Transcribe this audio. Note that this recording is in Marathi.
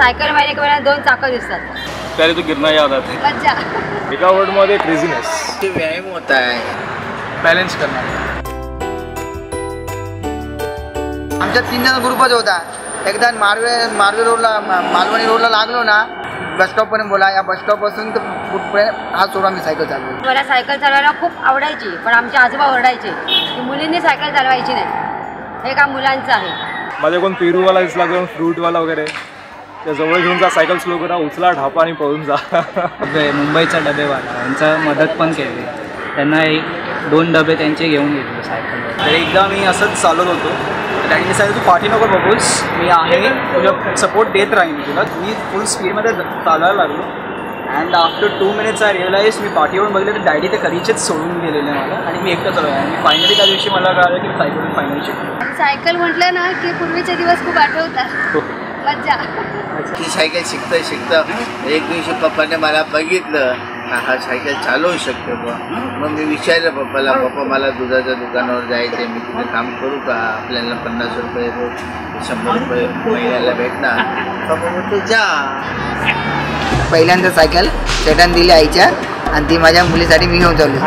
सायकल मारने के बाद 2 चाकं दिसतात. पहले तो गिरना याद आता है. मज्जा. एका वर्ड मध्ये क्रेझीनेस. ते व्यायाम होता है. बॅलन्स करना. आमच्या 3 जण ग्रुपच होता. एकदा मारवे रोडला मालवणी रोडला लागलो ना, बस स्टॉप पर्यंत बोला. या बस स्टॉप पासून हा सोडा मी सायकल चालवली. मला सायकल चालवायला खूप आवडायची, पण आमचे आजोबा ओरडायचे की मुलींनी सायकल चालवायची नाही, हे काम मुलांचं आहे. माझे कोण पेरूवाला दिसला किंवा फ्रूटवाला वगैरे त्या जवळ घेऊन जा, सायकल स्लो करा, उचला ढापा आणि पळून जा. मुंबईचा डबेवाला यांचा मदत पण केली. त्यांना 2 डबे त्यांचे घेऊन गेले सायकल. तर एकदा मी असंच चालत होतो, डॅडीने सांगितलं तू पाठी नको बघूस, मी आहे, तुझा सपोर्ट देत राहीन तुला. मी फुल स्पीडमध्ये चालायला लागलो. And after 2 minutes I realize, मी पाठीवरून बघितलं तर डॅडी ते कधीचेच सोडून गेलेले मला आणि मी एकटं चालू आहे. आणि फायनली त्या दिवशी मला कळलं की सायकल फायनली शिकलो. सायकल म्हटलं ना की पूर्वीचे दिवस खूप आठवतात. मज्जा. ती सायकल शिकता एक दिवशी पप्पाने मला बघितलं, हा सायकल चालवू शकतो बा. मग मी विचारलं पप्पाला, पप्पा मला दुधाच्या दुकानावर जायचं, मी तिथे काम करू का? आपल्याला 50 रुपये रोज 100 रुपये महिन्याला भेटणार. पप्पा म्हणतो जा. पहिल्यांदा सायकल सेटान दिली आईच्या आणि ती माझ्या मुलीसाठी मी घेऊन चाललो.